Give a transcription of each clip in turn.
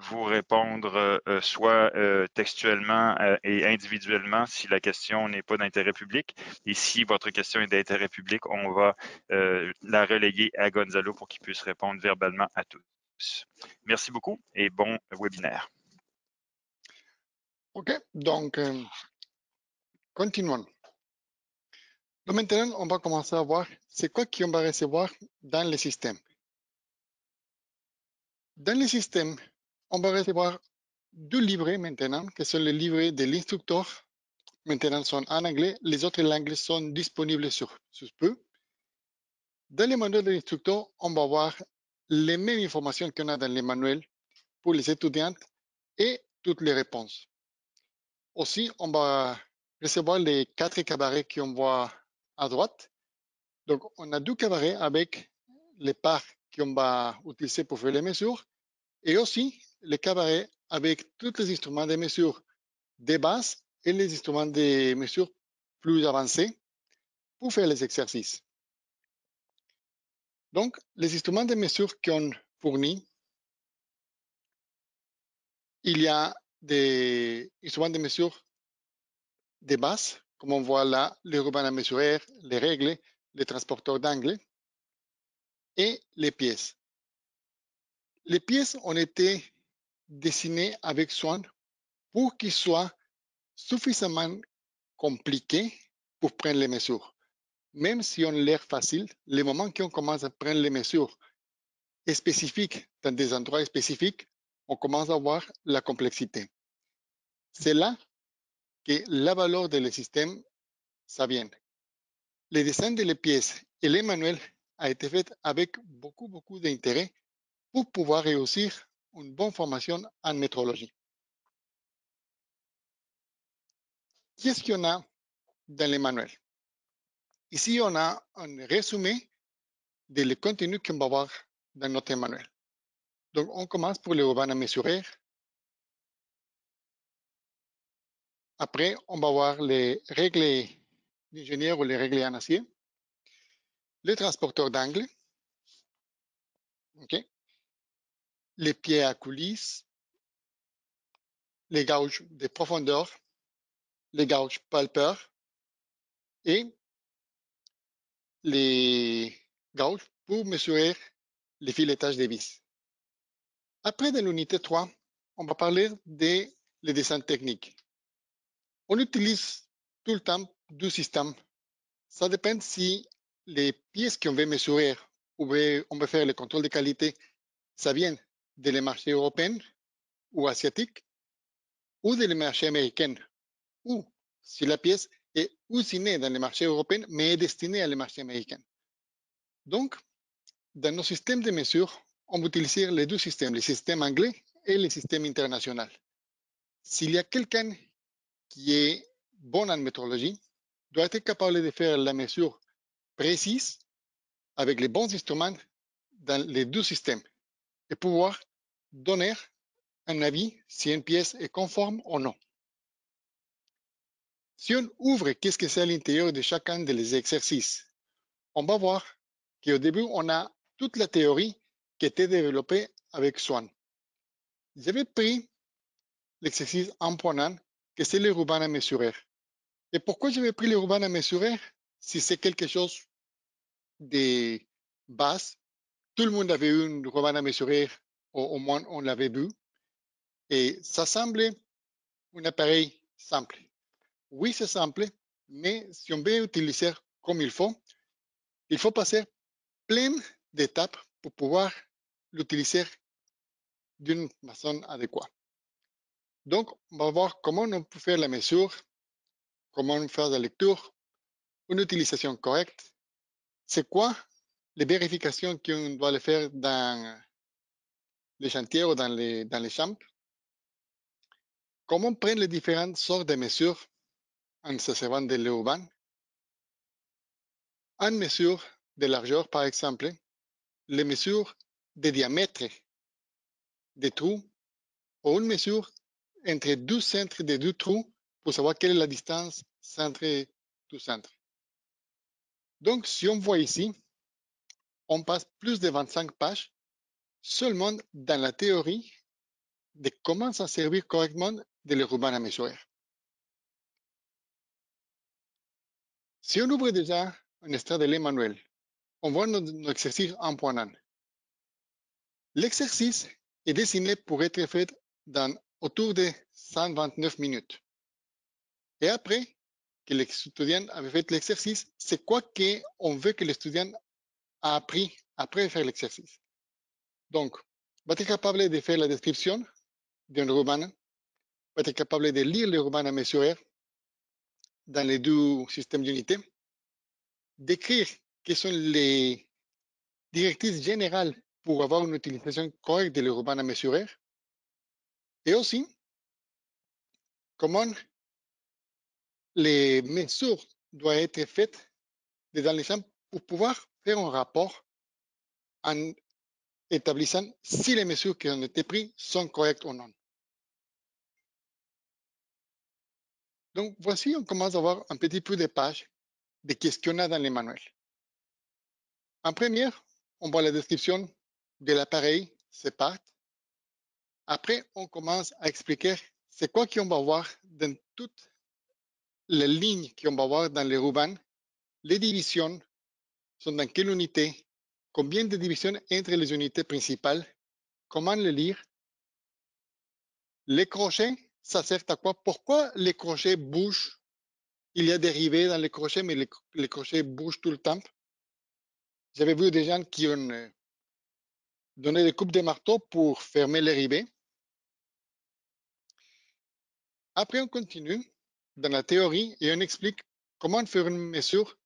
vous répondre soit textuellement et individuellement si la question n'est pas d'intérêt public. Et si votre question est d'intérêt public, on va la reléguer à Gonzalo pour qu'il puisse répondre verbalement à tous. Merci beaucoup et bon webinaire. OK, donc continuons. Donc maintenant, on va commencer à voir c'est quoi qu'on va recevoir dans le système. Dans le système, on va recevoir deux livrets maintenant, qui sont les livrets de l'instructeur. Maintenant, sont en anglais. Les autres langues sont disponibles sur peu. Dans le manuel de l'instructeur, on va voir les mêmes informations qu'on a dans le manuel pour les étudiants et toutes les réponses. Aussi, on va recevoir les 4 cabarets qu'on voit à droite. Donc, on a deux cabarets avec les parts qu'on va utiliser pour faire les mesures et aussi les cabarets avec tous les instruments de mesure de base et les instruments de mesure plus avancés pour faire les exercices. Donc, les instruments de mesure qu'on fournit, il y a des instruments de mesure de base, comme on voit là, les rubans à mesurer, les règles, les transporteurs d'angle et les pièces. Les pièces ont été dessinées avec soin pour qu'ils soient suffisamment compliqués pour prendre les mesures. Même si on l'air facile, le moment qu'on commence à prendre les mesures spécifiques dans des endroits spécifiques, on commence à voir la complexité. C'est là que la valeur du système, ça vient. Le dessin des pièces et les manuels a été fait avec beaucoup d'intérêt pour pouvoir réussir une bonne formation en métrologie. Qu'est-ce qu'on a dans les manuels? Ici, on a un résumé de contenu qu'on va voir dans notre manuel. Donc, on commence pour les rubans à mesurer. Après, on va voir les règles d'ingénieur ou les règles en acier, les transporteurs d'angle, okay, les pieds à coulisses, les gauges de profondeur, les gauges palpeurs et les gauges pour mesurer les filettages des vis. Après, dans l'unité 3, on va parler des dessins techniques. On utilise tout le temps deux systèmes. Ça dépend si les pièces qu'on veut mesurer ou on veut faire le contrôle de qualité, ça vient des marchés européens ou asiatiques ou des marchés américains, ou si la pièce est usinée dans les marchés européens mais est destinée à les marchés américains. Donc, dans nos systèmes de mesure, on va utiliser les deux systèmes, le système anglais et le système international. S'il y a quelqu'un qui est bon en métrologie, doit être capable de faire la mesure précise avec les bons instruments dans les deux systèmes et pouvoir donner un avis si une pièce est conforme ou non. Si on ouvre qu'est-ce que c'est à l'intérieur de chacun des exercices, on va voir qu'au début, on a toute la théorie qui a été développée avec Swan. J'avais pris l'exercice imposant que c'est le ruban à mesurer. Et pourquoi j'avais pris le ruban à mesurer? Si c'est quelque chose de base, tout le monde avait eu une ruban à mesurer, au moins on l'avait vu. Et ça semblait un appareil simple. Oui, c'est simple, mais si on veut utiliser comme il faut passer plein d'étapes pour pouvoir l'utiliser d'une façon adéquate. Donc, on va voir comment on peut faire la mesure, comment faire la lecture, une utilisation correcte. C'est quoi les vérifications qu'on doit le faire dans les chantiers ou dans les chambres. Comment prendre les différentes sortes de mesures en se servant de l'urbain. En mesure de largeur, par exemple, les mesures de diamètre des trous ou une mesure entre deux centres de deux trous pour savoir quelle est la distance entre deux centres. Donc, si on voit ici, on passe plus de 25 pages seulement dans la théorie de comment s'en servir correctement de les ruban à mesurer. Si on ouvre déjà un extrait de lait manuel, on voit notre exercice en point un. L'exercice est dessiné pour être fait dans autour de 129 minutes. Et après que l'étudiant avait fait l'exercice, c'est quoi qu'on veut que l'étudiant a appris après faire l'exercice. Donc, va être capable de faire la description d'un ruban, va être capable de lire le ruban à mesurer dans les deux systèmes d'unité, d'écrire quelles sont les directives générales pour avoir une utilisation correcte de le ruban à mesurer, et aussi comment les mesures doivent être faites dans les champs pour pouvoir faire un rapport en établissant si les mesures qui ont été prises sont correctes ou non. Donc, voici, on commence à avoir un petit peu de pages de questionnaires dans les manuels. En première, on voit la description de l'appareil, ses parts. Après, on commence à expliquer c'est quoi qu'on va voir dans toutes les lignes qu'on va voir dans les rubans, les divisions sont dans quelle unité, combien de divisions entre les unités principales, comment les lire. Les crochets, ça sert à quoi? Pourquoi les crochets bougent? Il y a des rivets dans les crochets, mais les crochets bougent tout le temps. J'avais vu des gens qui ont donné des coupes de marteau pour fermer les rivets. Après, on continue dans la théorie et on explique comment faire une mesure.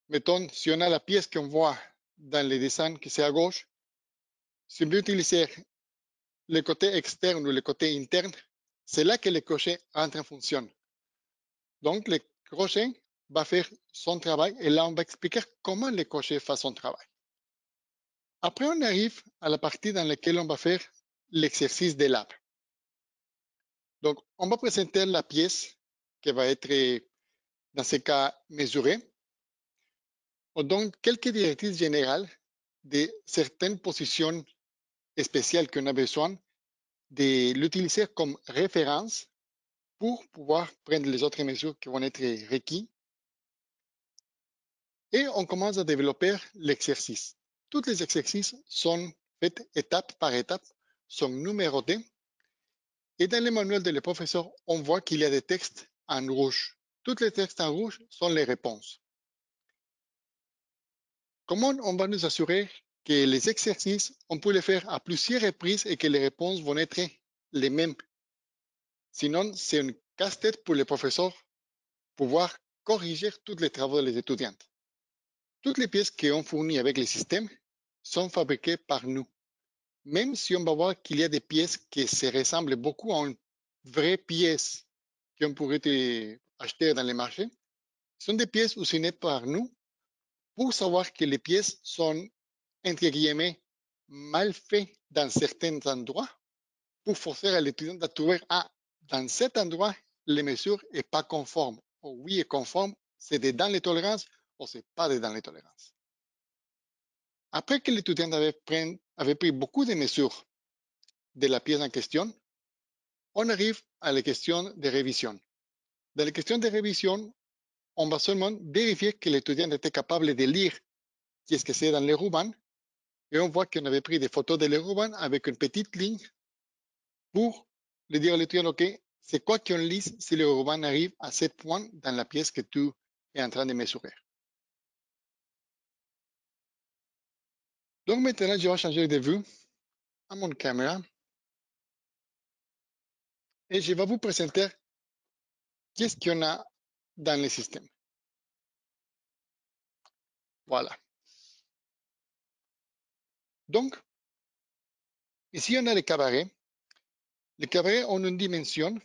Mettons, si on a la pièce qu'on voit dans les dessins qui c'est à gauche, si on veut utiliser le côté externe ou le côté interne, c'est là que le crochet entre en fonction. Donc, le crochet va faire son travail et là, on va expliquer comment le crochet fait son travail. Après, on arrive à la partie dans laquelle on va faire l'exercice des labs. Donc, on va présenter la pièce qui va être, dans ce cas, mesurée. On donne quelques directives générales de certaines positions spéciales qu'on a besoin de l'utiliser comme référence pour pouvoir prendre les autres mesures qui vont être requises. Et on commence à développer l'exercice. Tous les exercices sont faits étape par étape, sont numérotés. Et dans le manuel de le professeur, on voit qu'il y a des textes en rouge. Tous les textes en rouge sont les réponses. Comment on va nous assurer que les exercices, on peut les faire à plusieurs reprises et que les réponses vont être les mêmes? Sinon, c'est une casse-tête pour les professeurs pouvoir corriger tous les travaux des étudiants. Toutes les pièces qu'on fournit avec les systèmes sont fabriquées par nous. Même si on va voir qu'il y a des pièces qui se ressemblent beaucoup à une vraie pièce qu'on pourrait acheter dans les marchés, ce sont des pièces usinées par nous pour savoir que les pièces sont, entre guillemets, mal faites dans certains endroits pour forcer à l'étudiant de trouver, dans cet endroit, les mesures n'est pas conforme. Ou oui, est conforme, c'est dans les tolérances ou c'est pas dans les tolérances. Après que l'étudiant avait pris beaucoup de mesures de la pièce en question, on arrive à la question de révision. Dans la question de révision, on va seulement vérifier que l'étudiant était capable de lire qu'est-ce que c'est dans les rubans. Et on voit qu'on avait pris des photos de les rubans avec une petite ligne pour lui dire à l'étudiant, OK, c'est quoi qu'on lise si le ruban arrive à 7 points dans la pièce que tu es en train de mesurer. Donc maintenant, je vais changer de vue à mon caméra et je vais vous présenter qu'est-ce qu'on a dans le système. Voilà. Donc, ici, on a les cabarets. Les cabarets ont une dimension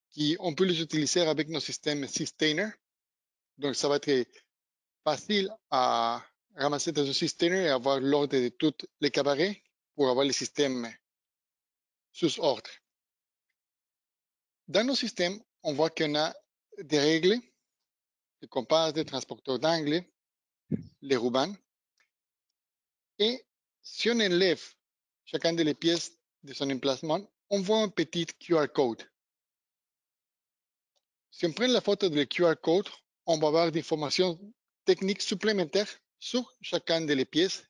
qui on peut les utiliser avec nos systèmes Systainer. Donc, ça va être facile à ramasser dans un Systainer et avoir l'ordre de tous les cabarets pour avoir le système sous ordre. Dans nos systèmes, on voit qu'on a des règles, des compas, des transporteurs d'angle, les rubans. Et si on enlève chacune des pièces de son emplacement, on voit un petit QR code. Si on prend la photo du QR code, on va avoir des informations techniques supplémentaires sur chacune des pièces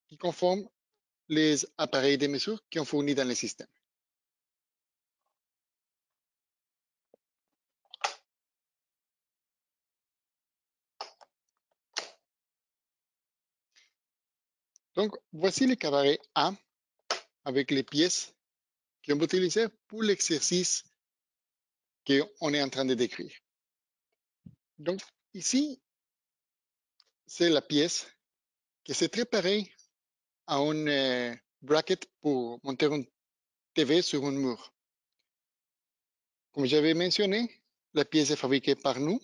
qui conforment les appareils de mesure qui ont fourni dans le système. Donc, voici le cabaret A avec les pièces qu'on va utiliser pour l'exercice qu'on est en train de décrire. Donc, ici, c'est la pièce que c'est très pareil à une bracket pour monter une TV sur un mur. Comme j'avais mentionné, la pièce est fabriquée par nous.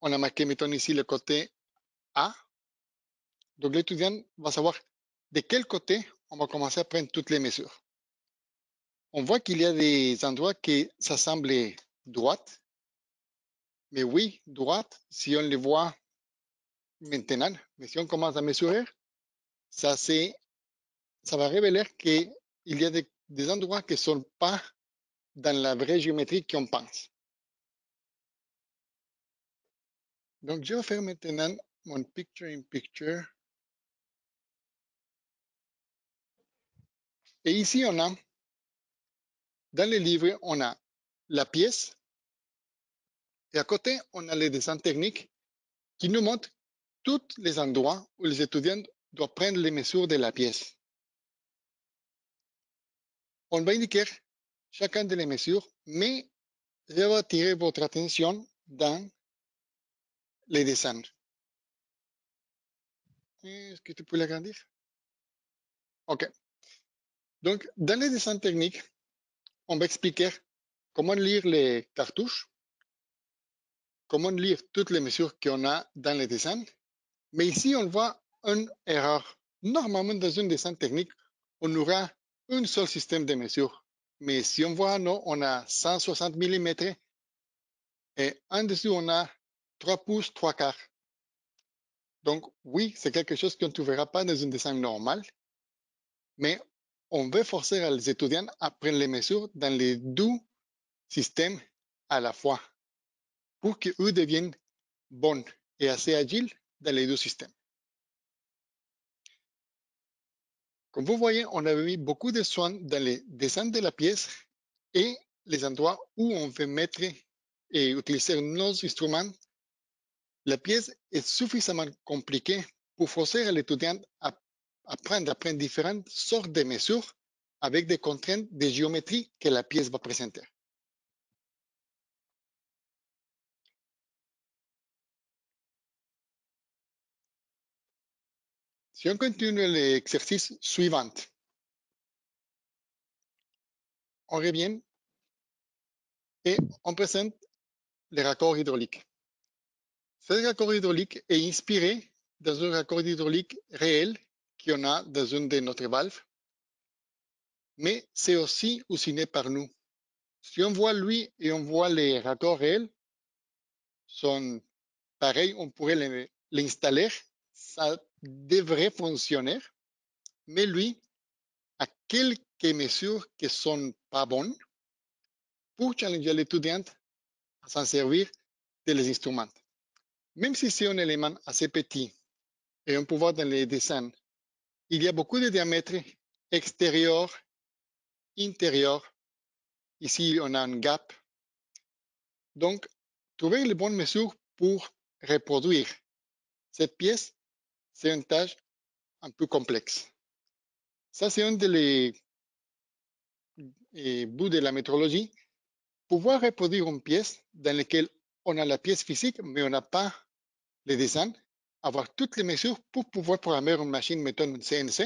On a marqué, mettons ici, le côté A. Donc, l'étudiant va savoir de quel côté on va commencer à prendre toutes les mesures. On voit qu'il y a des endroits qui ça semble droite. Mais oui, droite, si on les voit maintenant, mais si on commence à mesurer, ça, ça va révéler qu'il y a des endroits qui ne sont pas dans la vraie géométrie qu'on pense. Donc, je vais faire maintenant mon picture-in-picture. Et ici, on a, dans le livre, on a la pièce. Et à côté, on a les dessins techniques qui nous montrent tous les endroits où les étudiants doivent prendre les mesures de la pièce. On va indiquer chacune des mesures, mais je vais attirer votre attention dans les dessins. Est-ce que tu peux l'agrandir? OK. Donc, dans les dessins techniques, on va expliquer comment lire les cartouches, comment lire toutes les mesures qu'on a dans les dessins. Mais ici, on voit une erreur. Normalement, dans un dessin technique, on aura un seul système de mesure. Mais si on voit, non, on a 160 mm et en dessous, on a 3 pouces, 3 quarts. Donc, oui, c'est quelque chose qu'on ne trouvera pas dans un dessin normal, mais on veut forcer les étudiants à prendre les mesures dans les deux systèmes à la fois pour qu'eux deviennent bons et assez agiles dans les deux systèmes. Comme vous voyez, on a mis beaucoup de soins dans les dessins de la pièce et les endroits où on veut mettre et utiliser nos instruments. La pièce est suffisamment compliquée pour forcer l'étudiant à apprendre différentes sortes de mesures avec des contraintes de géométrie que la pièce va présenter. Si on continue l'exercice suivant, on revient et on présente les raccords hydrauliques. Ce raccord hydraulique est inspiré dans un raccord hydraulique réel qu'on a dans une de notre valves, mais c'est aussi usiné par nous. Si on voit lui et on voit les raccords réels, sont pareils, on pourrait l'installer, ça devrait fonctionner, mais lui a quelques mesures qui sont pas bonnes pour challenger l'étudiant à s'en servir de les instruments. Même si c'est un élément assez petit et on peut voir dans les dessins, il y a beaucoup de diamètres extérieur, intérieur. Ici, on a un gap. Donc, trouver les bonnes mesures pour reproduire cette pièce, c'est une tâche un peu complexe. Ça, c'est un des bouts de la métrologie. Pouvoir reproduire une pièce dans laquelle on a la pièce physique, mais on n'a pas les dessins, avoir toutes les mesures pour pouvoir programmer une machine, mettons une CNC,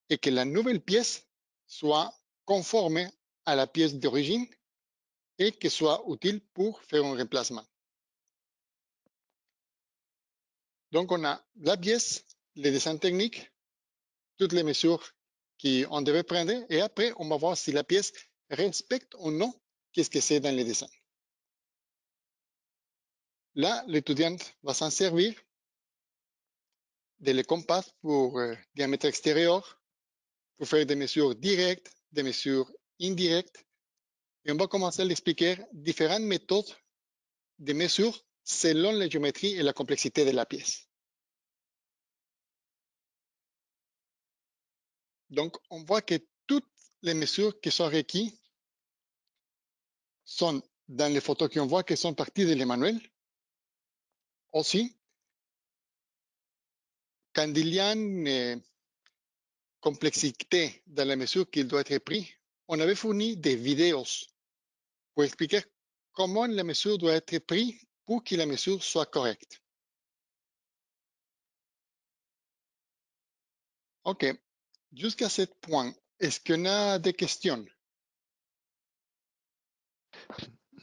et que la nouvelle pièce soit conforme à la pièce d'origine et que soit utile pour faire un remplacement. Donc, on a la pièce, les dessins techniques, toutes les mesures qu'on devait prendre, et après, on va voir si la pièce respecte ou non qu'est-ce que c'est dans les dessins. Là, l'étudiant va s'en servir de le compas pour diamètre extérieur, pour faire des mesures directes, des mesures indirectes. Et on va commencer à l'expliquer différentes méthodes de mesure selon la géométrie et la complexité de la pièce. Donc, on voit que toutes les mesures qui sont requises sont dans les photos qu'on voit qui sont parties de l'Emmanuel. Aussi, quand il y a une complexité dans la mesure qui doit être prise, on avait fourni des vidéos pour expliquer comment la mesure doit être prise pour que la mesure soit correcte. OK. Jusqu'à ce point, est-ce qu'on a des questions?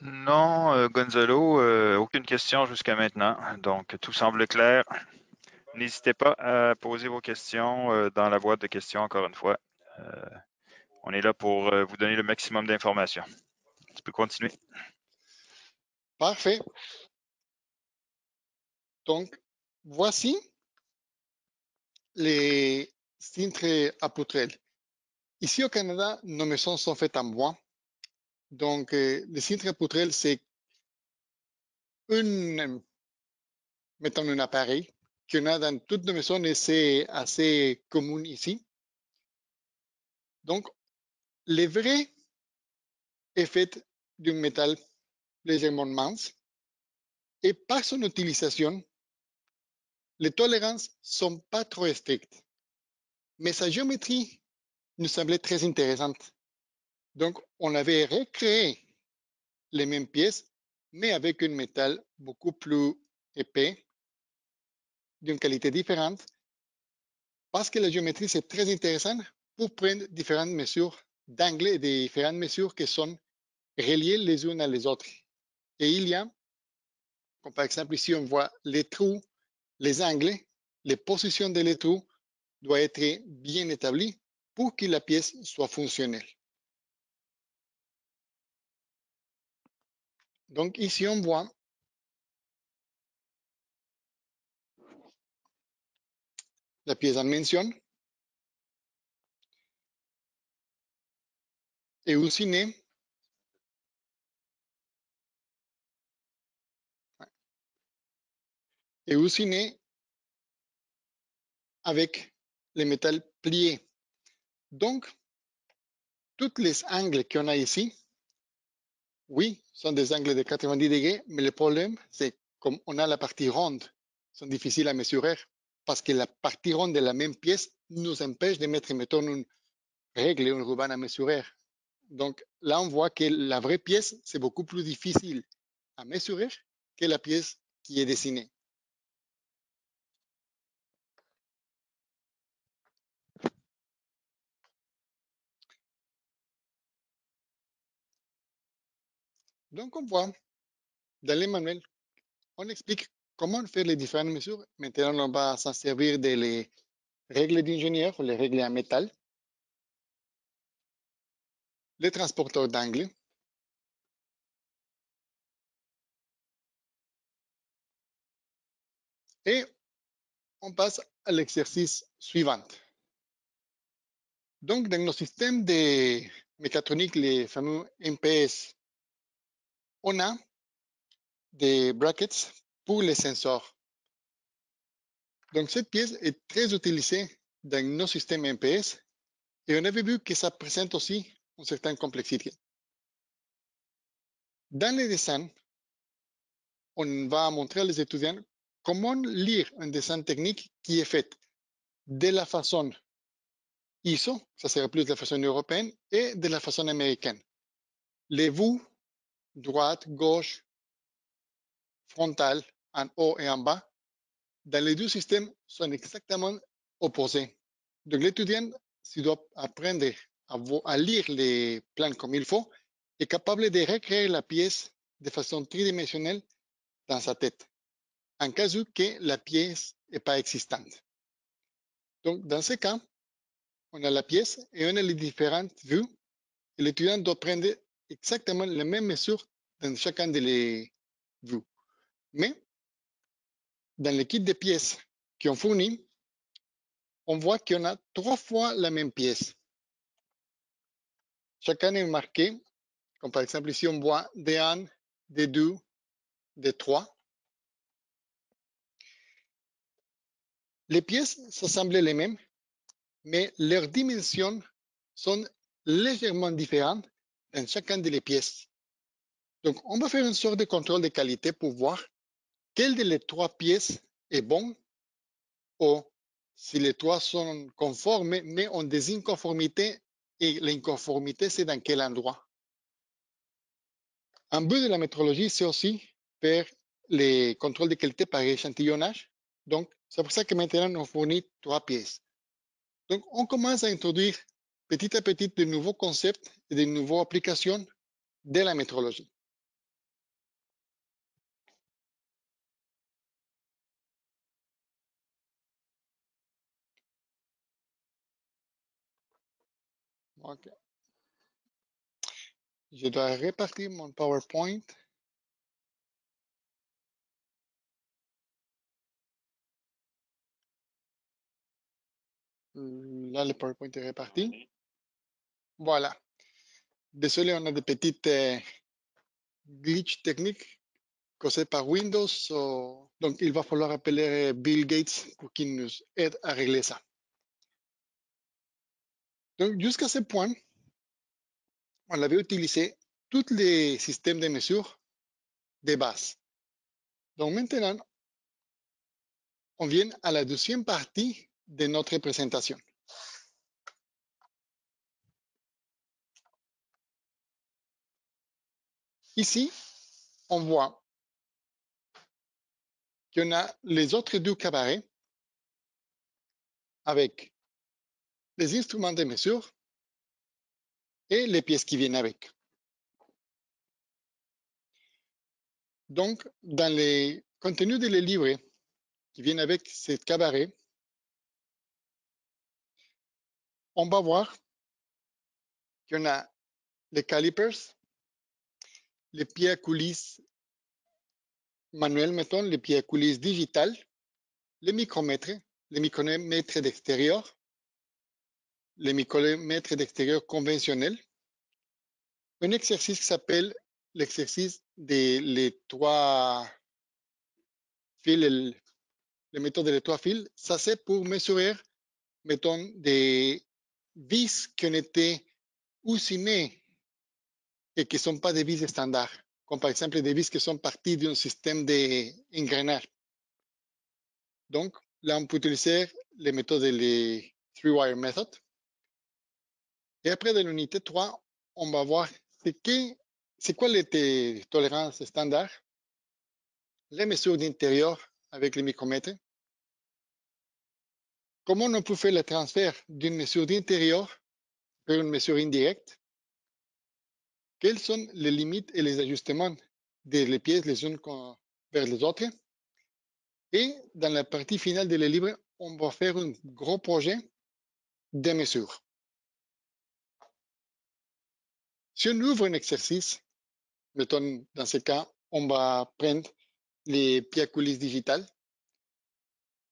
Non, Gonzalo, aucune question jusqu'à maintenant. Donc, tout semble clair. N'hésitez pas à poser vos questions dans la boîte de questions, encore une fois. On est là pour vous donner le maximum d'informations. Tu peux continuer. Parfait. Donc, voici les cintres à poutrelles. Ici au Canada, nos maisons sont faites en bois. Donc, les cintres à poutrelles, c'est mettons un appareil qu'on a dans toutes nos maisons et c'est assez commun ici. Donc, le vrai est fait d'un métal légèrement mince et par son utilisation, les tolérances sont pas trop strictes. Mais sa géométrie nous semblait très intéressante. Donc, on avait recréé les mêmes pièces, mais avec un métal beaucoup plus épais, d'une qualité différente, parce que la géométrie, c'est très intéressant pour prendre différentes mesures d'angle et différentes mesures qui sont reliées les unes à les autres. Et il y a, comme par exemple ici, on voit les trous, les angles, les positions des trous doivent être bien établies pour que la pièce soit fonctionnelle. Donc ici, on voit la pièce en mention et usinée avec les métal pliés. Donc, tous les angles qu'on a ici, oui, sont des angles de 90 degrés, mais le problème, c'est comme on a la partie ronde, sont difficiles à mesurer parce que la partie ronde de la même pièce nous empêche de mettre, mettons, une règle, une ruban à mesurer. Donc là, on voit que la vraie pièce, c'est beaucoup plus difficile à mesurer que la pièce qui est dessinée. Donc on voit dans les manuels, on explique comment faire les différentes mesures. Maintenant, on va s'en servir des règles d'ingénieur ou les règles en métal, les transporteurs d'angle, et on passe à l'exercice suivant. Donc, dans nos systèmes de mécatronique, les fameux MPS, on a des brackets pour les sensors. Donc, cette pièce est très utilisée dans nos systèmes MPS et on avait vu que ça présente aussi une certaine complexité. Dans les dessins, on va montrer aux étudiants comment lire un dessin technique qui est fait de la façon ISO, ça serait plus de la façon européenne, et de la façon américaine. Les vues, droite, gauche, frontale, en haut et en bas, dans les deux systèmes sont exactement opposés. Donc l'étudiant, s'il doit apprendre à lire les plans comme il faut, est capable de recréer la pièce de façon tridimensionnelle dans sa tête, en cas où que la pièce n'est pas existante. Donc dans ce cas, on a la pièce et on a les différentes vues et l'étudiant doit prendre exactement les mêmes mesures dans chacun des vues. Mais dans le kit de pièces qu'on fournit, on voit qu'on a 3 fois la même pièce. chacun est marqué, comme par exemple ici on voit D1, D2, D3. Les pièces s'assemblent les mêmes, mais leurs dimensions sont légèrement différentes dans chacune des pièces. Donc, on va faire une sorte de contrôle de qualité pour voir quelle des trois pièces est bon ou si les trois sont conformes, mais ont des inconformités et l'inconformité, c'est dans quel endroit. Un but de la métrologie, c'est aussi faire les contrôles de qualité par échantillonnage. Donc, c'est pour ça que maintenant, on fournit trois pièces. Donc, on commence à introduire petit à petit de nouveaux concepts et de nouvelles applications de la métrologie. Okay. Je dois répartir mon PowerPoint. Là, le PowerPoint est réparti. Voilà. Désolé, on a des petites glitches techniques causées par Windows. Donc, il va falloir appeler Bill Gates pour qu'il nous aide à régler ça. Donc, jusqu'à ce point, on avait utilisé tous les systèmes de mesure de base. Donc, maintenant, on vient à la deuxième partie de notre présentation. Ici, on voit qu'on a les autres deux cabarets avec les instruments de mesure et les pièces qui viennent avec. Donc, dans les contenus des livres qui viennent avec ce cabaret, on va voir qu'on a les calipers, les pieds à coulisses manuels, mettons, les pieds à coulisses digitales, les micromètres d'extérieur, les micromètres d'extérieur conventionnels, un exercice qui s'appelle l'exercice des trois fils, les méthodes des trois fils. Ça, c'est pour mesurer, mettons, des vis qui ont été usinées et qui ne sont pas des vis standards, comme par exemple des vis qui sont parties d'un système d'engrenage. Donc, là, on peut utiliser les méthodes de les three-wire method. Et après, de l'unité 3, on va voir c'est quoi les tolérances standards, les mesures d'intérieur avec les micromètres, comment on peut faire le transfert d'une mesure d'intérieur vers une mesure indirecte, quelles sont les limites et les ajustements des pièces les unes vers les autres. Et dans la partie finale de le livre, on va faire un gros projet de mesure. Si on ouvre un exercice, mettons, dans ce cas, on va prendre les pieds à coulisses digitales.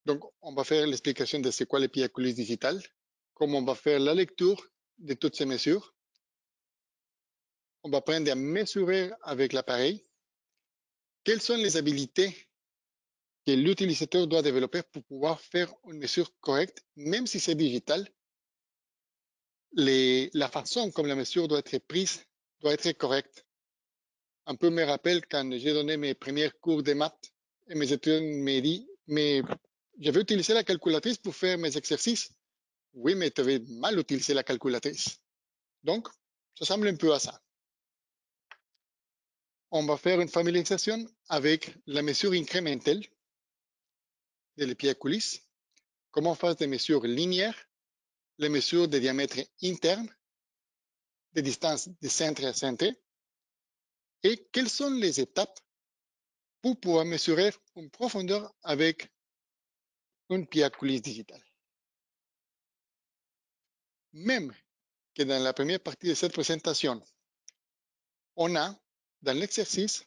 Donc, on va faire l'explication de c'est quoi les pieds à coulisses digitales, comment on va faire la lecture de toutes ces mesures. On va apprendre à mesurer avec l'appareil. Quelles sont les habilités que l'utilisateur doit développer pour pouvoir faire une mesure correcte, même si c'est digital. La façon comme la mesure doit être prise doit être correcte. Un peu me rappelle quand j'ai donné mes premiers cours de maths et mes étudiants m'ont dit, mais je vais utiliser la calculatrice pour faire mes exercices. Oui, mais tu avais mal utilisé la calculatrice. Donc, ça ressemble un peu à ça. On va faire une familiarisation avec la mesure incrémentale des pieds à coulisses, comment faire des mesures linéaires, les mesures de diamètre interne, de distance de centre à centre, et quelles sont les étapes pour pouvoir mesurer une profondeur avec une pied à coulisses digitale. Même que dans la première partie de cette présentation, on a dans l'exercice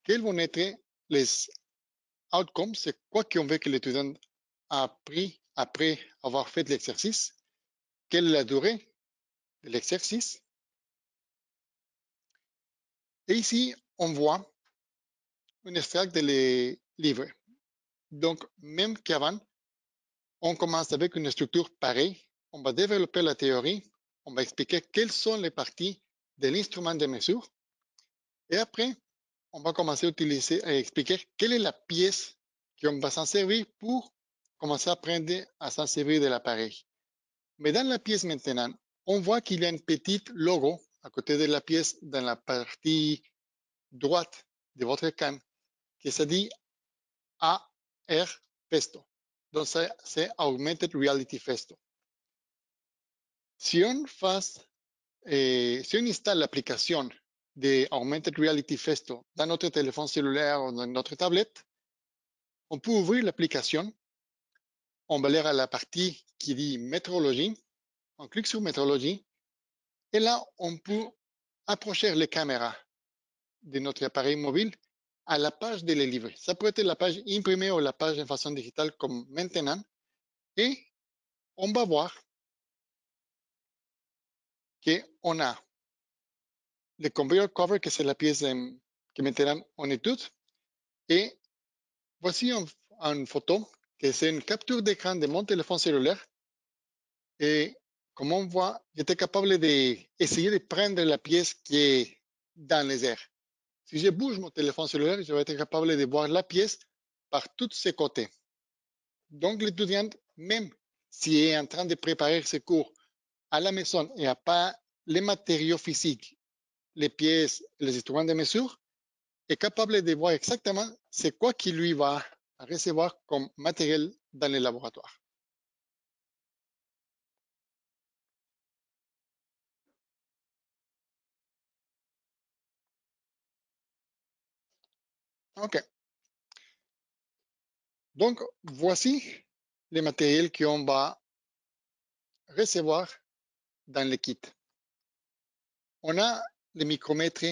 quels vont être les outcomes, c'est quoi qu'on veut que l'étudiant a appris après avoir fait l'exercice, quelle est la durée de l'exercice. Et ici, on voit un extrait de les livres. Donc, même qu'avant, on commence avec une structure pareille. On va développer la théorie. On va expliquer quelles sont les parties de l'instrument de mesure. Et après, on va commencer à expliquer quelle est la pièce qu'on va s'en servir pour commencer à apprendre à s'en servir de l'appareil. Mais dans la pièce maintenant, on voit qu'il y a un petit logo à côté de la pièce dans la partie droite de votre écran qui se dit AR Festo. Donc, c'est Augmented Reality Festo. Si on installe l'application de Augmented Reality Festo dans notre téléphone cellulaire ou dans notre tablette, on peut ouvrir l'application. On va aller à la partie qui dit météorologie. On clique sur météorologie. Et là, on peut approcher les caméras de notre appareil mobile à la page de les livres. Ça peut être la page imprimée ou la page en façon digitale comme maintenant. Et on va voir qu'on a le conveyor cover, que c'est la pièce que maintenant on étude. Et voici une photo que c'est une capture d'écran de mon téléphone cellulaire. Et comme on voit, j'étais capable d'essayer de prendre la pièce qui est dans les airs. Si je bouge mon téléphone cellulaire, je vais être capable de voir la pièce par tous ses côtés. Donc, l'étudiant, même s'il est en train de préparer ses cours à la maison et n'a pas les matériaux physiques, les pièces, les instruments de mesure, est capable de voir exactement c'est quoi qu'il lui va recevoir comme matériel dans le laboratoire. OK. Donc, voici les matériels qu'on va recevoir dans le kit. On a le micromètre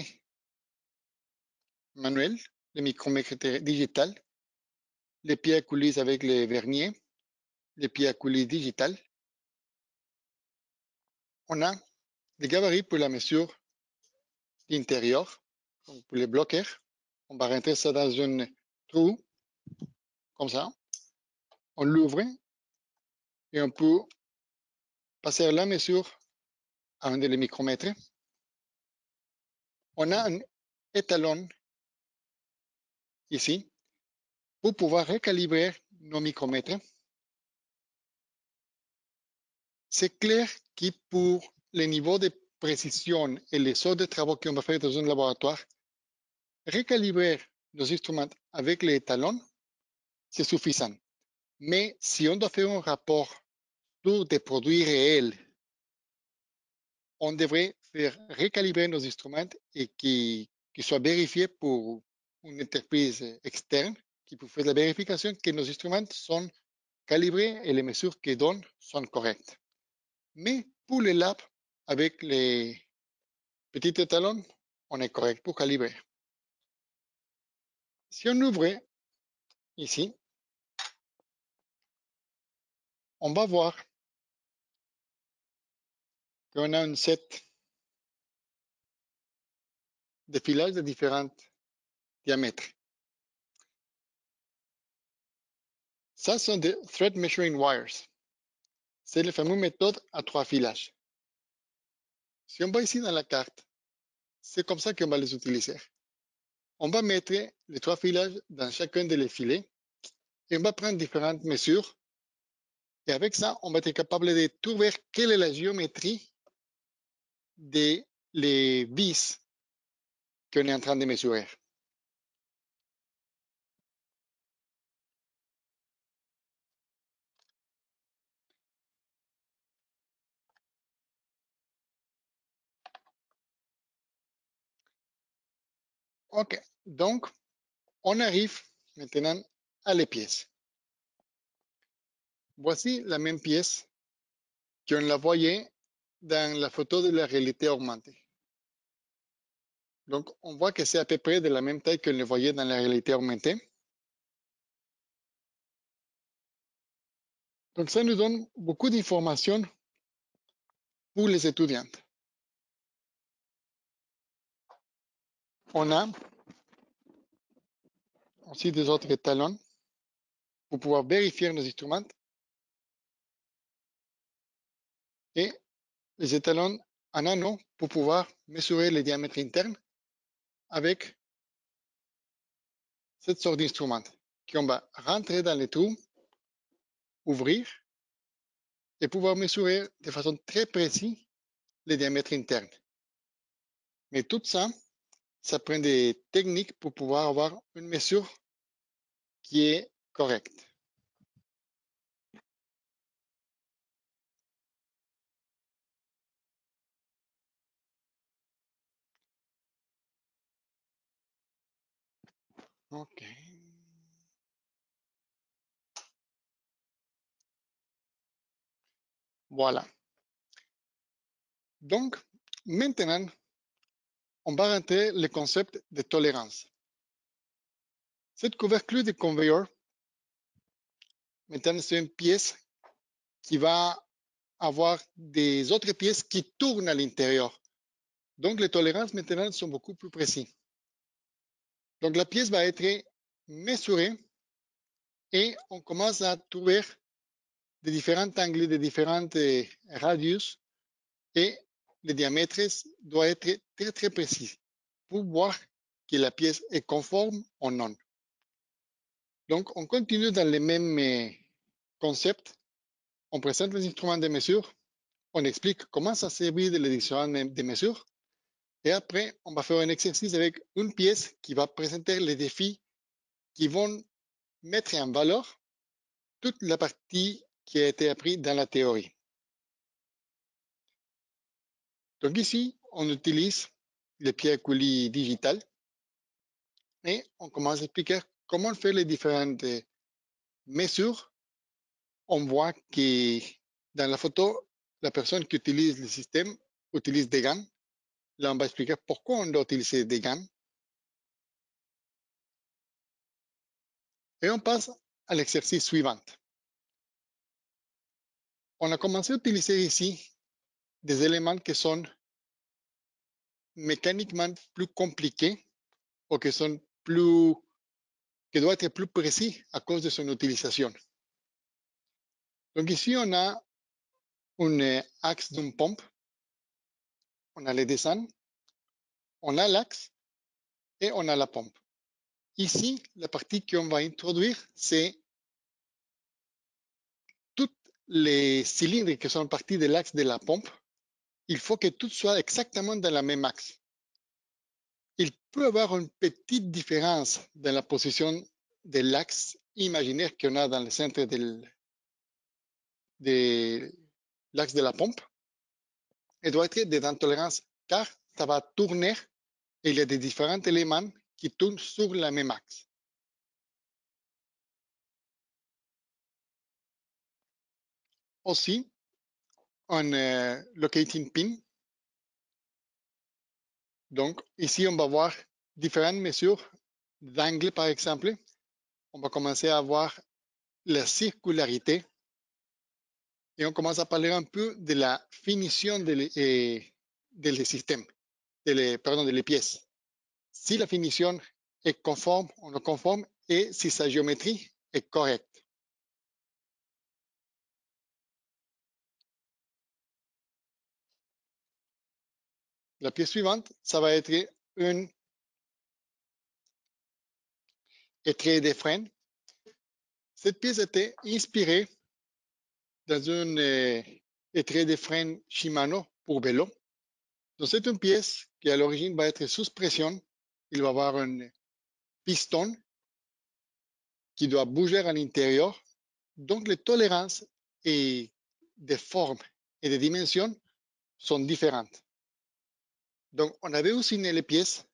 manuel, le micromètre digital, les pieds à coulisses avec les verniers, les pieds à coulisses digital. On a des gabarits pour la mesure intérieure, donc pour les bloqueurs. On va rentrer ça dans un trou, comme ça. On l'ouvre et on peut passer la mesure à un des micromètres. On a un étalon ici pour pouvoir recalibrer nos micromètres. C'est clair que pour les niveaux de précision et les sortes de travaux qu'on va faire dans un laboratoire, recalibrer nos instruments avec les étalons, c'est suffisant. Mais si on doit faire un rapport sur des produits réels, on devrait faire recalibrer nos instruments et qu'ils soient vérifiés pour une entreprise externe qui peut faire la vérification que nos instruments sont calibrés et les mesures qu'ils donnent sont correctes. Mais pour les labs, avec les petits étalons, on est correct pour calibrer. Si on ouvre ici, on va voir qu'on a un set de filages de différents diamètres. Ça sont des thread measuring wires. C'est la fameuse méthode à 3 filages. Si on va ici dans la carte, c'est comme ça qu'on va les utiliser. On va mettre les 3 filages dans chacun des filets et on va prendre différentes mesures. Et avec ça, on va être capable de trouver quelle est la géométrie des vis qu'on est en train de mesurer. OK, donc on arrive maintenant à les pièces. Voici la même pièce qu'on la voyait dans la photo de la réalité augmentée. Donc, on voit que c'est à peu près de la même taille qu'on le voyait dans la réalité augmentée. Donc, ça nous donne beaucoup d'informations pour les étudiants. on a aussi des autres étalons pour pouvoir vérifier nos instruments et les étalons en anneau pour pouvoir mesurer les diamètres internes avec cette sorte d'instrument qu'on va rentrer dans les trous, ouvrir et pouvoir mesurer de façon très précise les diamètres internes. Mais tout ça, ça prend des techniques pour pouvoir avoir une mesure qui est correcte. OK. Voilà. Donc, maintenant, on va rentrer le concept de tolérance. Cette couvercle de conveyor, maintenant, c'est une pièce qui va avoir des autres pièces qui tournent à l'intérieur. Donc, les tolérances maintenant sont beaucoup plus précises. Donc, la pièce va être mesurée et on commence à trouver de différents angles, de différents radius et le diamètre doit être très, très précis pour voir que la pièce est conforme ou non. Donc, on continue dans le même concept. On présente les instruments de mesure, on explique comment ça servir de les instruments de mesure et après, on va faire un exercice avec une pièce qui va présenter les défis qui vont mettre en valeur toute la partie qui a été apprise dans la théorie. Donc ici, on utilise le pierre coulis digital et on commence à expliquer comment faire les différentes mesures. On voit que dans la photo, la personne qui utilise le système utilise des gants. Là, on va expliquer pourquoi on doit utiliser des gants. Et on passe à l'exercice suivant. On a commencé à utiliser ici des éléments qui sont mécaniquement plus compliqués ou qui sont plus, qui doivent être plus précis à cause de son utilisation. Donc ici, on a un axe d'une pompe, on a les dessins, on a l'axe et on a la pompe. Ici, la partie qu'on va introduire, c'est toutes les cylindres qui sont partis de l'axe de la pompe. Il faut que tout soit exactement dans la même axe. Il peut y avoir une petite différence dans la position de l'axe imaginaire qu'on a dans le centre de l'axe de la pompe. Elle doit être de tolérance car ça va tourner et il y a des différents éléments qui tournent sur la même axe. Aussi, un locating pin. Donc, ici, on va voir différentes mesures d'angle, par exemple. On va commencer à voir la circularité et on commence à parler un peu de la finition des systèmes, pardon, des pièces. Si la finition est conforme ou non conforme et si sa géométrie est correcte. La pièce suivante, ça va être un étrait de frein. Cette pièce était inspirée dans un étrait de frein Shimano pour vélo. Donc, c'est une pièce qui, à l'origine, va être sous pression. Il va avoir un piston qui doit bouger à l'intérieur. Donc, les tolérances et des formes et des dimensions sont différentes. Donc, on avait dessiné les pièces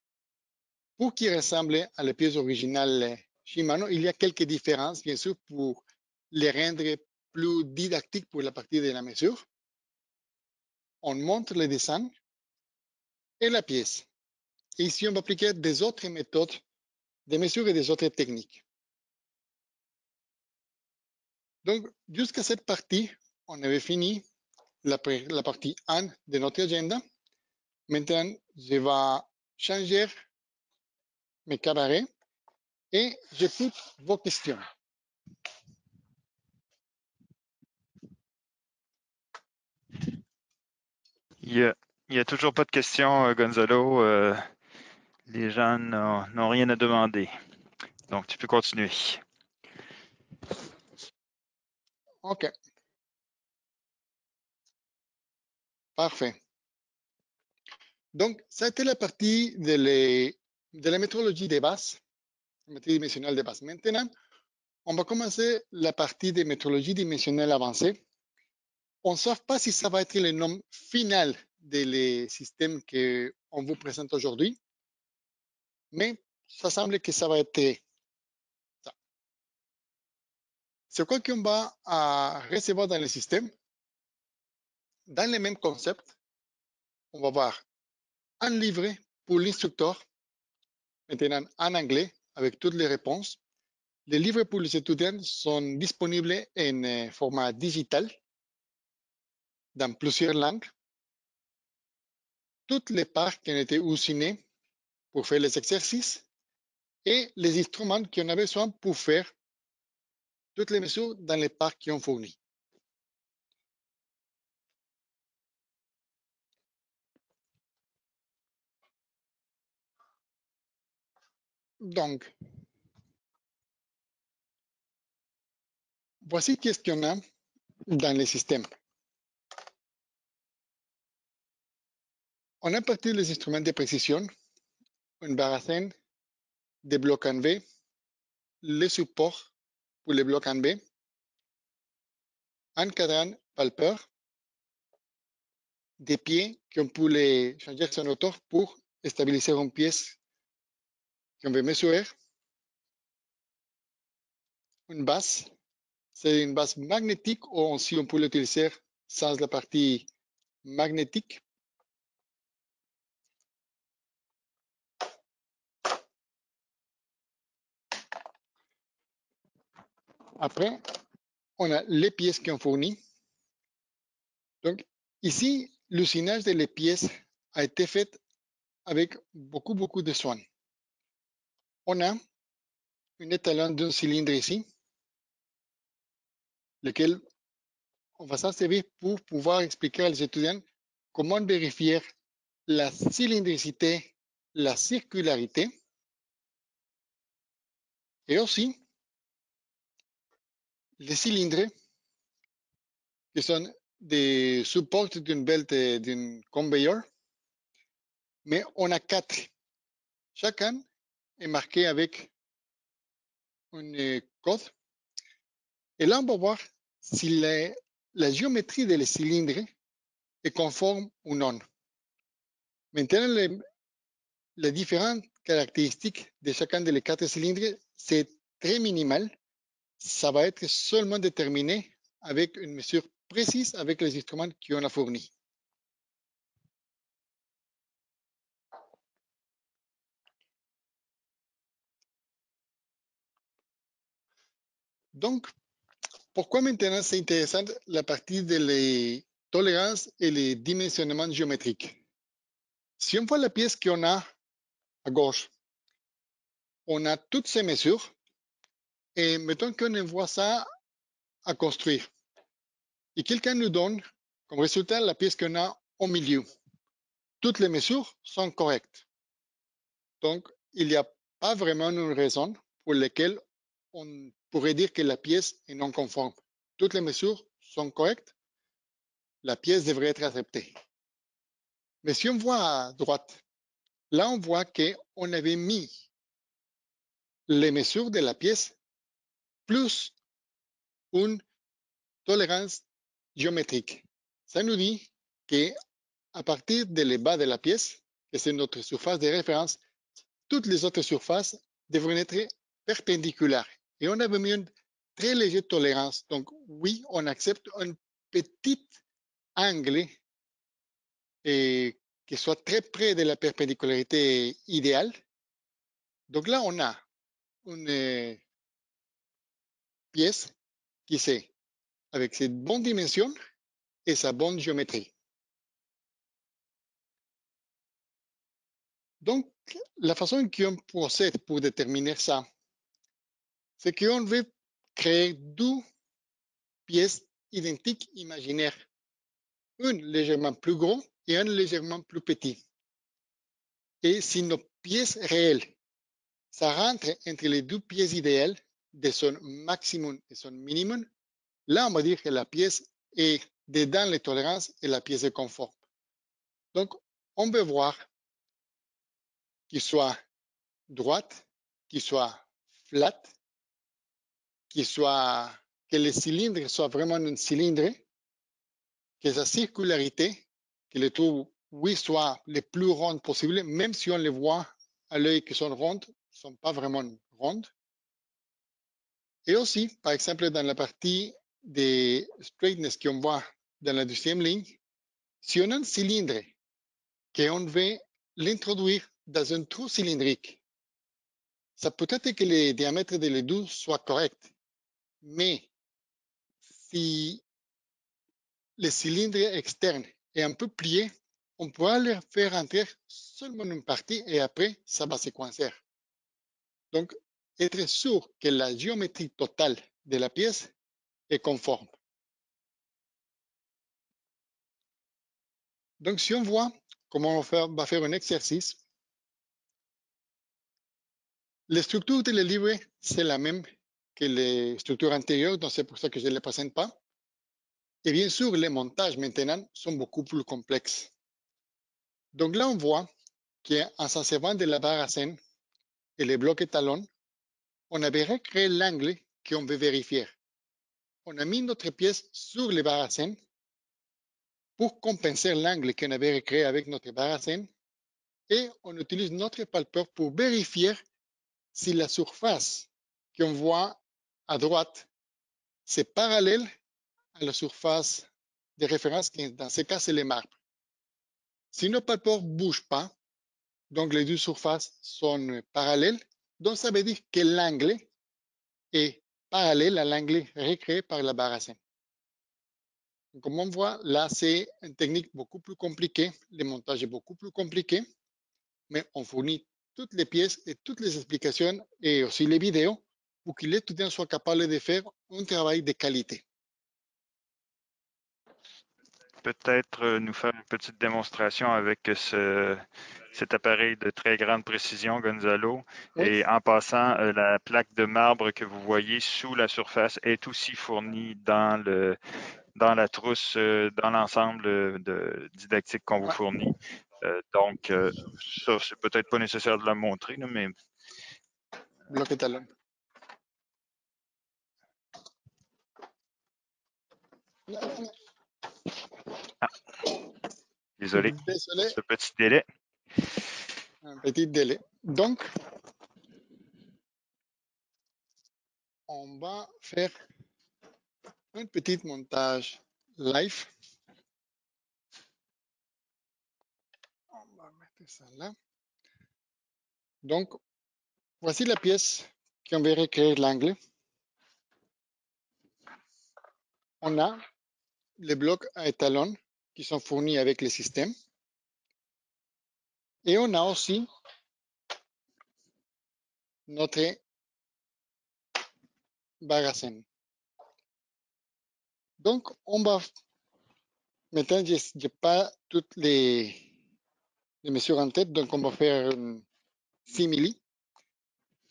pour qu'ils ressemblent à les pièces originales Shimano. Il y a quelques différences, bien sûr, pour les rendre plus didactiques pour la partie de la mesure. On montre le dessin et la pièce. Et ici, on va appliquer des autres méthodes de mesure et des autres techniques. Donc, jusqu'à cette partie, on avait fini la partie 1 de notre agenda. Maintenant, je vais changer mes cabarets et j'écoute vos questions. Il y a toujours pas de questions, Gonzalo. Les gens n'ont rien à demander. Donc, tu peux continuer. OK. Parfait. Donc, ça a été la partie de la métrologie des bases, la métrie dimensionnelle des bases. Maintenant, on va commencer la partie de métrologie dimensionnelle avancée. On ne sait pas si ça va être le nom final des systèmes qu'on vous présente aujourd'hui, mais ça semble que ça va être ça. C'est quoi qu'on va recevoir dans le système? Dans le même concept, on va voir un livret pour l'instructeur, maintenant en anglais, avec toutes les réponses. Les livres pour les étudiants sont disponibles en format digital dans plusieurs langues. Toutes les parts qui ont été usinées pour faire les exercices et les instruments qu'on a besoin pour faire toutes les mesures dans les parts qui ont fourni. Donc, voici qu'est-ce qu'on a dans le système. On a parti des instruments de précision, une barre des blocs en V, les supports pour les blocs en B, un cadran palpeur, des pieds qu'on peut les changer son hauteur pour stabiliser une pièce qu'on veut mesurer, une base, c'est une base magnétique ou aussi on peut l'utiliser sans la partie magnétique. Après, on a les pièces qu'on fournit. Donc, ici, l'usinage des pièces a été fait avec beaucoup de soin. On a un étalon d'un cylindre ici, lequel on va s'en servir pour pouvoir expliquer aux étudiants comment vérifier la cylindricité, la circularité et aussi les cylindres qui sont des supports d'une belt d'un conveyor, mais on a 4. Chacun est marqué avec un code. Et là, on va voir si la géométrie des cylindres est conforme ou non. Maintenant, les différentes caractéristiques de chacun des 4 cylindres, c'est très minimal. Ça va être seulement déterminé avec une mesure précise avec les instruments qu'on a fournis. Donc, pourquoi maintenant c'est intéressant la partie de les tolérances et les dimensionnements géométriques? Si on voit la pièce qu'on a à gauche, on a toutes ces mesures et mettons qu'on envoie ça à construire. Et quelqu'un nous donne comme résultat la pièce qu'on a au milieu. Toutes les mesures sont correctes. Donc, il n'y a pas vraiment une raison pour laquelle on pourrait dire que la pièce est non conforme. Toutes les mesures sont correctes. La pièce devrait être acceptée. Mais si on voit à droite, là, on voit qu'on avait mis les mesures de la pièce plus une tolérance géométrique. Ça nous dit qu'à partir de le bas de la pièce, que c'est notre surface de référence, toutes les autres surfaces devraient être perpendiculaires. Et on avait mis une très légère tolérance. Donc, oui, on accepte un petit angle et qui soit très près de la perpendicularirité idéale. Donc là, on a une pièce qui c'est avec ses bonnes dimensions et sa bonne géométrie. Donc, la façon qu'on procède pour déterminer ça, c'est qu'on veut créer deux pièces identiques imaginaires, une légèrement plus grande et une légèrement plus petite. Et si nos pièces réelles, ça rentre entre les deux pièces idéales de son maximum et son minimum, là, on va dire que la pièce est dedans les tolérances et la pièce est conforme. Donc, on peut voir qu'il soit droite, qu'il soit flat, que le cylindre soit vraiment un cylindre, que sa circularité, que les trous, oui, soient les plus rondes possibles, même si on les voit à l'œil qui sont rondes, ne sont pas vraiment rondes. Et aussi, par exemple, dans la partie des straightness qu'on voit dans la deuxième ligne, si on a un cylindre qu'on veut l'introduire dans un trou cylindrique, ça peut être que le diamètre de les deux soit correct, mais si le cylindre externe est un peu plié, on pourra le faire entrer seulement une partie et après, ça va se coincer. Donc, être sûr que la géométrie totale de la pièce est conforme. Donc, si on voit comment on va faire un exercice, la structure de le livre, c'est la même que les structures antérieures, donc c'est pour ça que je ne les présente pas. Et bien sûr, les montages maintenant sont beaucoup plus complexes. Donc là, on voit qu'en s'en servant de la barre à scène et les blocs étalons, on avait recréé l'angle qu'on veut vérifier. On a mis notre pièce sur les barres à scène pour compenser l'angle qu'on avait recréé avec notre barre à scène et on utilise notre palpeur pour vérifier si la surface qu'on voit à droite, c'est parallèle à la surface de référence, qui dans ce cas, c'est les marbres. Si nos palpeurs ne bougent pas, donc les deux surfaces sont parallèles, donc ça veut dire que l'angle est parallèle à l'angle recréé par la barre à scène. Comme on voit, là, c'est une technique beaucoup plus compliquée. Le montage est beaucoup plus compliqué, mais on fournit toutes les pièces et toutes les explications et aussi les vidéos pour que l'étudiant soit capable de faire un travail de qualité. Peut-être nous faire une petite démonstration avec cet appareil de très grande précision, Gonzalo. Oui. Et en passant, la plaque de marbre que vous voyez sous la surface est aussi fournie dans la trousse, dans l'ensemble didactique qu'on vous fournit. Donc, ça, c'est peut-être pas nécessaire de la montrer, là, mais Bloc étalon. désolé pour Désolé, ce petit délai. un petit délai. Donc, on va faire un petit montage live. On va mettre ça là. Donc, voici la pièce qu'on va recréer l'angle. On a les blocs à étalons qui sont fournis avec le système. Et on a aussi notre barre à scène. Donc, on va, maintenant, je n'ai pas toutes les mesures en tête, donc on va faire un simili.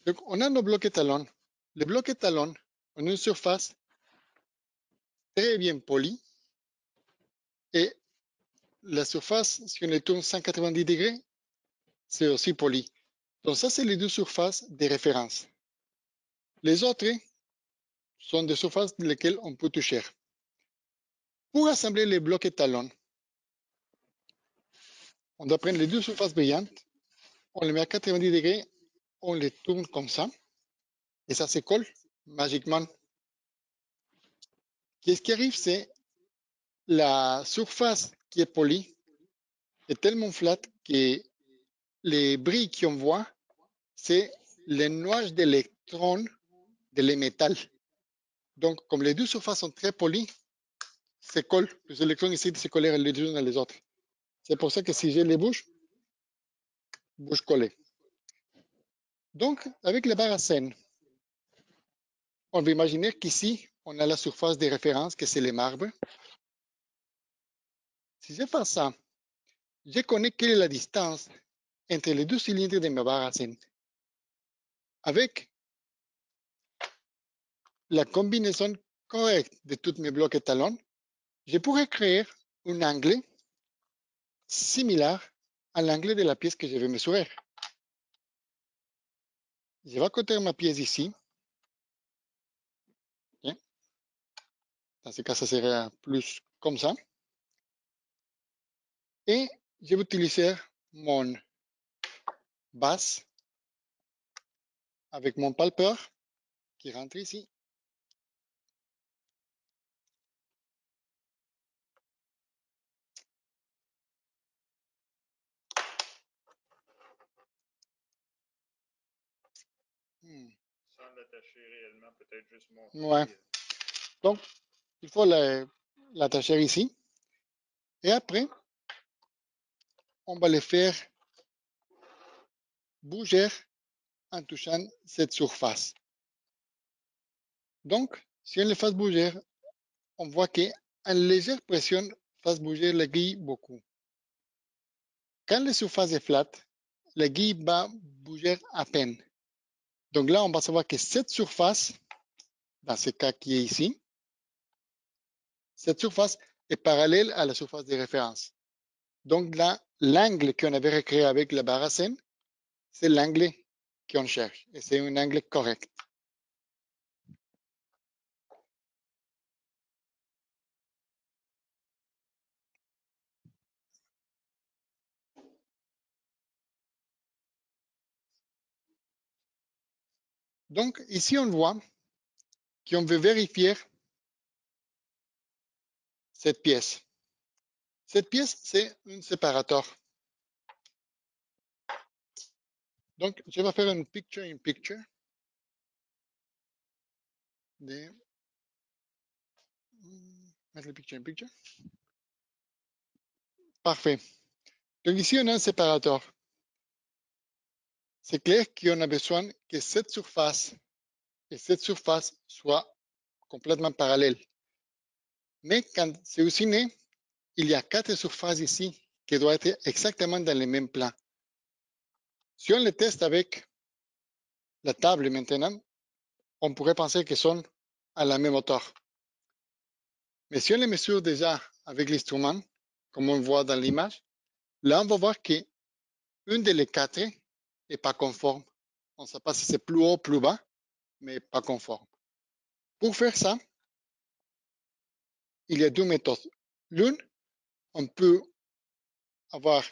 Donc, on a nos blocs étalons. Les blocs étalons ont une surface très bien polie et la surface, si on les tourne 190 degrés, c'est aussi poli. Donc, ça, c'est les deux surfaces de référence. Les autres sont des surfaces lesquelles on peut toucher. Pour assembler les blocs étalons, on doit prendre les deux surfaces brillantes, on les met à 90 degrés, on les tourne comme ça, et ça se colle magiquement. Ce qui arrive, c'est la surface qui est polie est tellement flat que les brilles qu'on voit, c'est les nuages d'électrons de les métals. Donc, comme les deux surfaces sont très polies, se collent. Les électrons essaient de se coller les unes à les autres. C'est pour ça que si je les bouge, bouche collée. Donc, avec la barre à scène, on va imaginer qu'ici, on a la surface de référence, que c'est les marbres. Si je fais ça, je connais quelle est la distance entre les deux cylindres de ma barre à scène. Avec la combinaison correcte de tous mes blocs étalons, je pourrais créer un angle similaire à l'angle de la pièce que je vais mesurer. Je vais coter ma pièce ici. Bien. Dans ce cas, ça serait plus comme ça. Et je vais utiliser mon base avec mon palpeur qui rentre ici. Sans l'attacher réellement, peut-être juste monter. Ouais. Donc, il faut l'attacher ici. Et après, on va le faire bouger en touchant cette surface. Donc, si on le fait bouger, on voit qu'une légère pression fait bouger l'aiguille beaucoup. Quand la surface est plate, l'aiguille va bouger à peine. Donc là, on va savoir que cette surface, dans ce cas qui est ici, cette surface est parallèle à la surface de référence. Donc là, l'angle qu'on avait recréé avec la barre à scène, c'est l'angle qu'on cherche. Et c'est un angle correct. Donc ici, on voit qu'on veut vérifier cette pièce. Cette pièce, c'est un séparateur. Donc, je vais faire une picture-in-picture. Mettre le picture-in-picture. Parfait. Donc ici, on a un séparateur. C'est clair qu'on a besoin que cette surface et cette surface soient complètement parallèles. Mais quand c'est usiné, il y a 4 surfaces ici qui doivent être exactement dans le même plan. Si on les teste avec la table maintenant, on pourrait penser qu'elles sont à la même hauteur. Mais si on les mesure déjà avec l'instrument, comme on voit dans l'image, là, on va voir qu'une des 4 n'est pas conforme. On ne sait pas si c'est plus haut ou plus bas, mais pas conforme. Pour faire ça, il y a deux méthodes. L'une, on peut avoir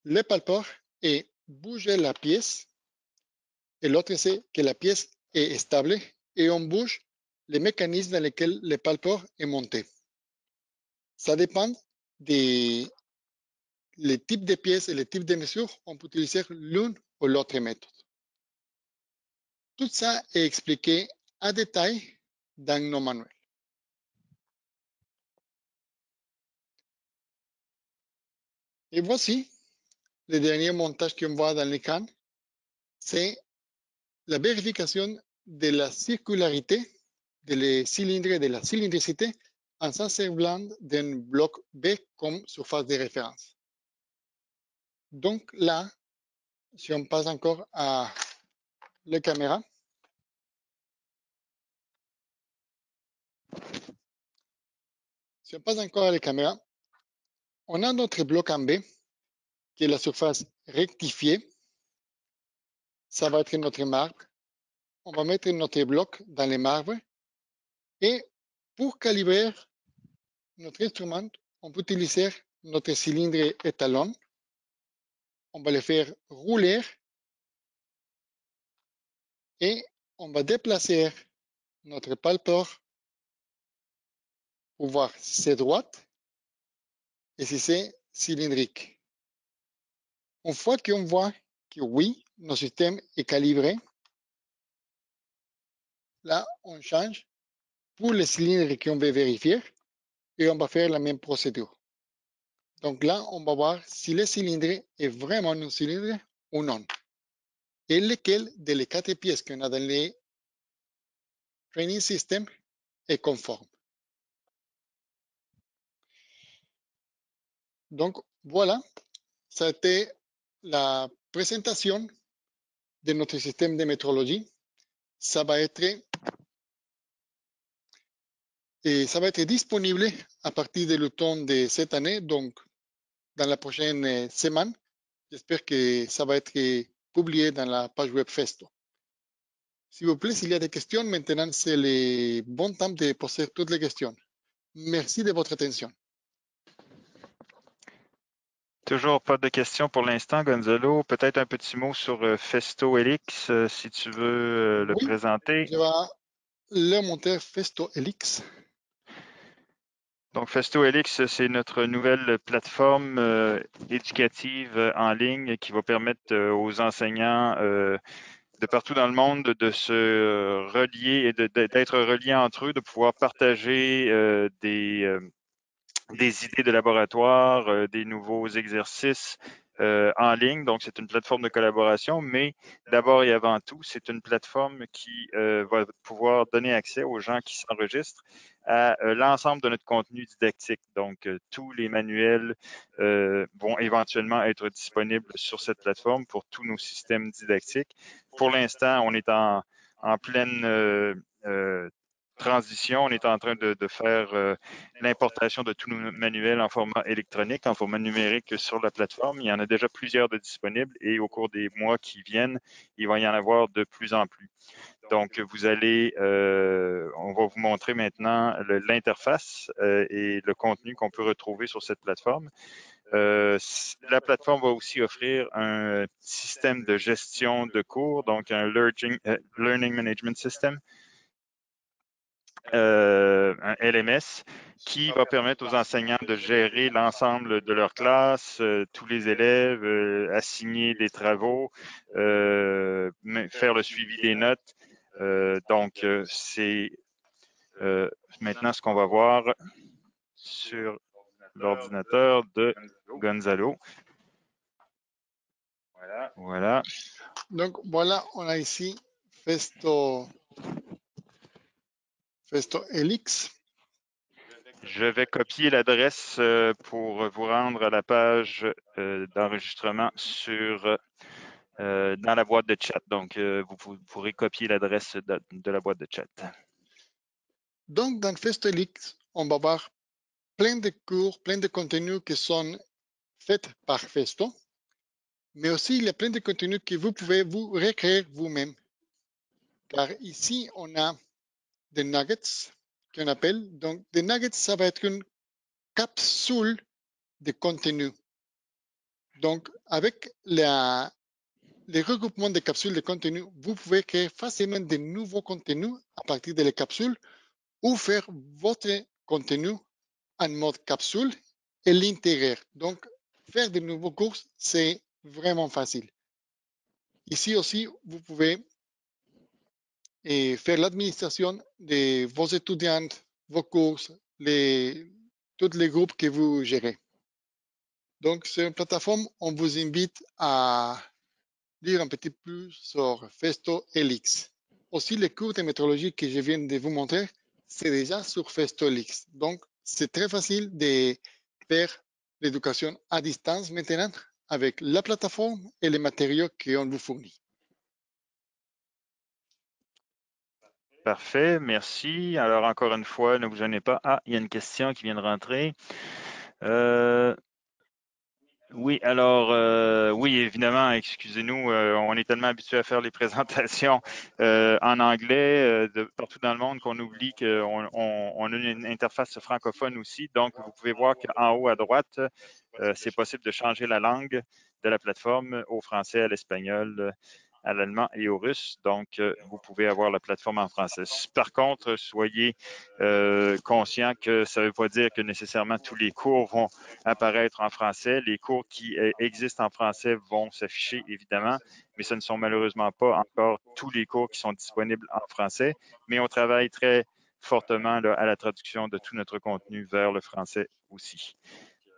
le palpeur et bouger la pièce. Et l'autre, c'est que la pièce est stable et on bouge les mécanismes dans lesquels le palpeur est monté. Ça dépend des types de pièces et les types de mesures. On peut utiliser l'une ou l'autre méthode. Tout ça est expliqué en détail dans nos manuels. Et voici le dernier montage qu'on voit dans l'écran. C'est la vérification de la circularité des cylindres et de la cylindricité en s'assemblant d'un bloc B comme surface de référence. Donc là, si on passe encore à la caméra, si on passe encore à la caméra, on a notre bloc en B qui est la surface rectifiée. Ça va être notre marbre. On va mettre notre bloc dans les marbres. Et pour calibrer notre instrument, on peut utiliser notre cylindre étalon. On va le faire rouler et on va déplacer notre palpeur pour voir si c'est droite et si c'est cylindrique. Une fois qu'on voit que oui, notre système est calibré, là, on change pour les cylindres qu'on veut vérifier et on va faire la même procédure. Donc là, on va voir si le cylindre est vraiment un cylindre ou non. Et lequel des 4 pièces qu'on a dans les training system est conforme. Donc, voilà, ça a été la présentation de notre système de métrologie. Ça va être disponible à partir de l'automne de cette année, donc dans la prochaine semaine. J'espère que ça va être publié dans la page web Festo. S'il vous plaît, s'il y a des questions, maintenant c'est le bon temps de poser toutes les questions. Merci de votre attention. Toujours pas de questions pour l'instant, Gonzalo. Peut-être un petit mot sur Festo Helix, si tu veux le Oui, présenter. je vais le monter Festo Helix. Donc, Festo Helix, c'est notre nouvelle plateforme éducative en ligne qui va permettre aux enseignants de partout dans le monde de se relier et d'être reliés entre eux, de pouvoir partager des idées de laboratoire, des nouveaux exercices en ligne. Donc, c'est une plateforme de collaboration, mais d'abord et avant tout, c'est une plateforme qui va pouvoir donner accès aux gens qui s'enregistrent à l'ensemble de notre contenu didactique. Donc, tous les manuels vont éventuellement être disponibles sur cette plateforme pour tous nos systèmes didactiques. Pour l'instant, on est en pleine transition. On est en train de faire l'importation de tous nos manuels en format électronique, en format numérique sur la plateforme. Il y en a déjà plusieurs de disponibles et au cours des mois qui viennent, il va y en avoir de plus en plus. Donc, on va vous montrer maintenant l'interface et le contenu qu'on peut retrouver sur cette plateforme. La plateforme va aussi offrir un système de gestion de cours, donc un Learning Management System, un LMS, qui va permettre aux enseignants de gérer l'ensemble de leur classe, tous les élèves, assigner des travaux, faire le suivi des notes. Donc, c'est maintenant ce qu'on va voir sur l'ordinateur de Gonzalo. Voilà. Donc, voilà, on a ici Festo Helix. Je vais copier l'adresse pour vous rendre à la page d'enregistrement dans la boîte de chat. Donc, vous pourrez copier l'adresse de la boîte de chat. Donc, dans Festo Helix, on va voir plein de cours, plein de contenus qui sont faits par Festo, mais aussi il y a plein de contenus que vous pouvez vous recréer vous-même. Car ici, on a des nuggets qu'on appelle. Donc, des nuggets, ça va être une capsule de contenu. Donc, avec les regroupements de capsules de contenu, vous pouvez créer facilement de nouveaux contenus à partir de les capsules ou faire votre contenu en mode capsule et l'intégrer. Donc, faire de nouveaux cours, c'est vraiment facile. Ici aussi, vous pouvez faire l'administration de vos étudiants, vos cours, tous les groupes que vous gérez. Donc, sur une plateforme, on vous invite à lire un petit peu sur Festo Helix. Aussi, les cours de métrologie que je viens de vous montrer, c'est déjà sur Festo Helix. Donc, c'est très facile de faire l'éducation à distance maintenant avec la plateforme et les matériaux qu'on vous fournit. Parfait, merci. Alors, encore une fois, ne vous gênez pas. Ah, il y a une question qui vient de rentrer. Oui, alors, oui, évidemment, excusez-nous, on est tellement habitué à faire les présentations en anglais de partout dans le monde qu'on oublie qu'on a une interface francophone aussi. Donc, vous pouvez voir qu'en haut à droite, c'est possible de changer la langue de la plateforme au français, à l'espagnol, à l'allemand et au russe. Donc, vous pouvez avoir la plateforme en français. Par contre, soyez conscients que ça ne veut pas dire que nécessairement tous les cours vont apparaître en français. Les cours qui existent en français vont s'afficher, évidemment, mais ce ne sont malheureusement pas encore tous les cours qui sont disponibles en français. Mais on travaille très fortement là, à la traduction de tout notre contenu vers le français aussi.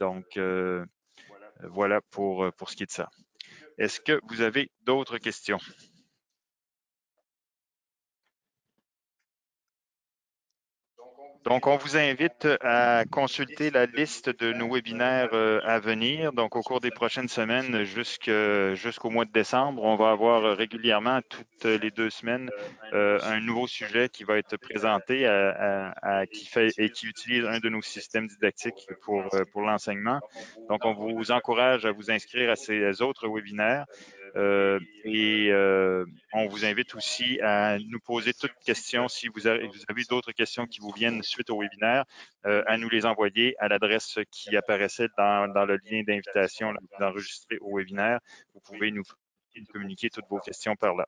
Donc, voilà pour ce qui est de ça. Est-ce que vous avez d'autres questions? Donc, on vous invite à consulter la liste de nos webinaires à venir. Donc, au cours des prochaines semaines jusqu'au mois de décembre, on va avoir régulièrement, toutes les 2 semaines, un nouveau sujet qui va être présenté qui utilise un de nos systèmes didactiques pour l'enseignement. Donc, on vous encourage à vous inscrire à ces autres webinaires. On vous invite aussi à nous poser toutes questions. Si vous avez d'autres questions qui vous viennent suite au webinaire, à nous les envoyer à l'adresse qui apparaissait dans le lien d'invitation d'enregistrer au webinaire. Vous pouvez nous communiquer toutes vos questions par là.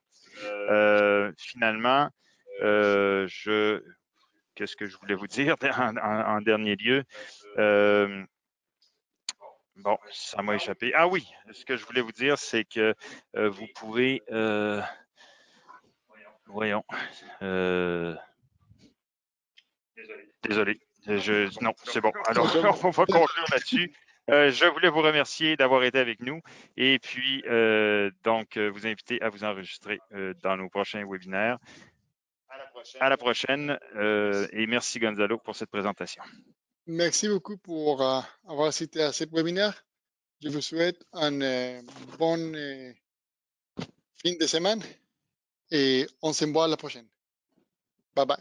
Finalement, qu'est-ce que je voulais vous dire en dernier lieu? Bon, ça m'a échappé. Ah oui, ce que je voulais vous dire, c'est que vous pouvez... voyons. Désolé. Non, c'est bon. Alors, on va conclure là-dessus. Je voulais vous remercier d'avoir été avec nous et puis donc vous inviter à vous enregistrer dans nos prochains webinaires. À la prochaine et merci Gonzalo pour cette présentation. Merci beaucoup pour avoir assisté à ce webinaire. Je vous souhaite un bon fin de semaine et on se voit la prochaine. Bye bye.